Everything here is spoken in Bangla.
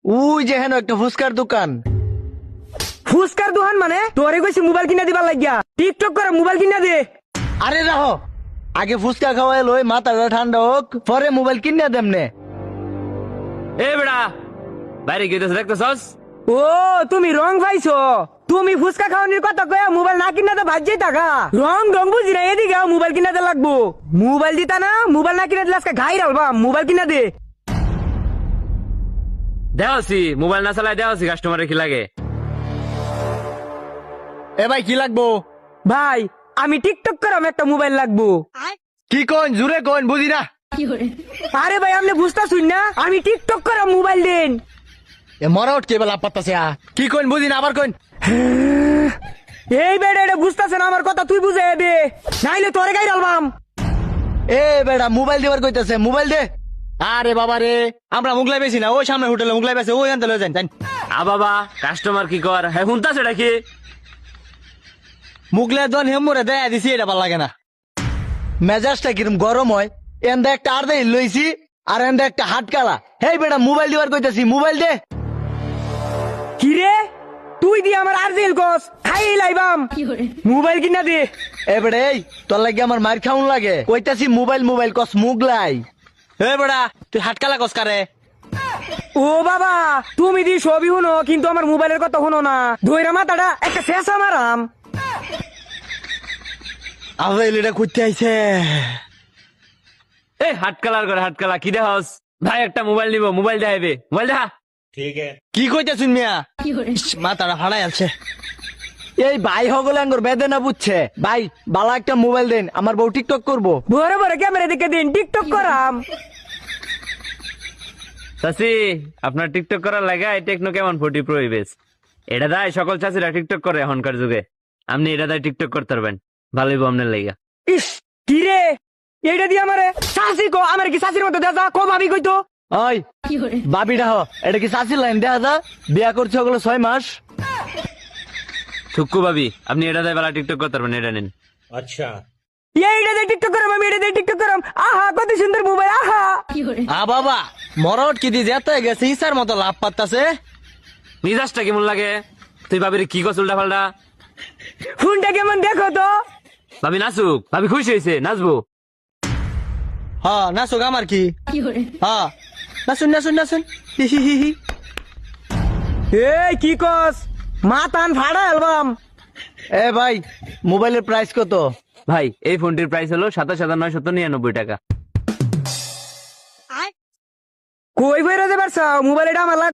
ওই যে হেন একটা ফুচকার দোকান। ফুসকার দোকান মানে তোরে কইছি মোবাইল কিনা দিবার লাগিয়া টিকটক করে মোবাইল কিনা দে। আরে রাহো, আগে ফুচকা খাওয়াই লই, মাথাটা ঠান্ডা হোক, পরে মোবাইল কিনে দেমনে। এ বেড়া বাইরে গিয়ে দেখতেছস? ও তুমি রং পাইছো, তুমি ফুসকা খাওয়ানির কথা কয়া মোবাইল না কিনা তো ভাজ্যই থাকা। রং রং বুঝি না, এদিকে আও, মোবাইল কিনা দে লাগবো। মোবাইল দিতা না, মোবাইল না কিনা দিলে আজকে ঘাই রালবা। মোবাইল কিনা দে। দেওয়াছি মোবাইল না চালাই দেওয়াছি কাস্টমারের কি লাগে। এ ভাই কি লাগবো? ভাই আমি টিকটক করাম, একটা মোবাইল লাগবো। কি কোন জুড়ে কোন বুঝি না। আরে ভাই আপনি বুঝতেছুন না, আমি টিকটক করাম, মোবাইল দেন। এ মরা উঠ কেবল আপাততাছে কি কোন বুঝি না, আবার কোন। এই বেড়ে এটা বুঝতেছে না আমার কথা, তুই বুঝে দে, নাইলে তোরে গাই রালবাম। এ বেড়া মোবাইল দেবার কইতাছে, মোবাইল দে। আরে বাবা রে, আমরা মুগলাই বেশি না, ওই সামনে হোটেলে মুগলাই বেশি, ওই আনতে লয়ে যান যান। বাবা কাস্টমার কি কর, হ্যাঁ শুনতাছে নাকি? মুগলাই দন হেমুরে দেয়া দিছি, এটা ভালো লাগে না। মেজাজটা কিরম গরম হয়। এন্দা একটা আর দেই লইছি, আর এন্দা একটা হাট কালা। হেই বেড়া মোবাইল দিবার কইতাছি, মোবাইল দে। কি রে, তুই দি আমার আরজিল কস, খাই লাইবাম। মোবাইল কিনা দে। এ বেড়া এই তোর লাগে আমার মার খাউন লাগে, কইতাছি মোবাইল মোবাইল কস মুগলাই। এ বেড়া তুই হাট কালা কস কারে? ও বাবা তুমি দি সবই শুনো, কিন্তু আমার মোবাইলের কথা শুনো না। ধৈরা মাথাটা একটা শেষ আমারাম। আবেল এটা করতে আইছে। এই হাট কালার করে হাট কালা কি দেহস? ভাই একটা মোবাইল নিব, মোবাইল দেখাইবে, মোবাইল দেখা। কি কইতাছুন মিয়া? মাথাটা ফাড়াই আছে। এই ভাই হগলে আঙ্গুর বেদনা বুঝছে। ভাই বালা একটা মোবাইল দেন, আমার বউ টিকটক করবো। বড় বড় ক্যামেরা দেখে দিন, টিকটক করাম। চাচি আপনার টিকটক করার লাগা এই টেকনো কেমন 40 প্রো বেস এটা দায় সকল চাচিরা টিকটক করে এখনকার যুগে। আপনি এটা দায় টিকটক করতে পারবেন, ভালোই আপনার লাগা। ইস কি রে, এইটা দিয়ে আমারে শাসি কো, আমার কি শাসির মতো দেখা কো ভাবি কইতো। ওই বাবিটা হ, এটা কি চাষির লাইন দেখা যা? বিয়া করছে ওগুলো 6 মাস। থুক্কু ভাবি আপনি এটা দায় ভালো টিকটক করতে পারবেন, এটা নেন। এইটা দিয়ে টিকটক করাম, আমি এটা দিয়ে টিকটক করাম। আহা কত সুন্দর মোবাইল, আহা। বাবা মরট কি দিয়ে যেতে গেছে, ইসার মতো লাভ পাত্তাছে। মিজাজটা কেমন লাগে? তুই ভাবির কি কস উল্টা পাল্টা? ফোনটা কেমন দেখো তো। ভাবি নাচুক, ভাবি খুশি হয়েছে, নাচবো। হ্যাঁ নাচুক, আমার কি। হ্যাঁ নাচুন নাচুন নাচুন। হি হি হি হি। এই কি কস, মাতান ফাড়া অ্যালবাম। এ ভাই মোবাইলের প্রাইস কত? ভাই এই ফোনটির প্রাইস হলো 27,999 টাকা। কই বইরা যে পারছ, মোবাইল এটা আমার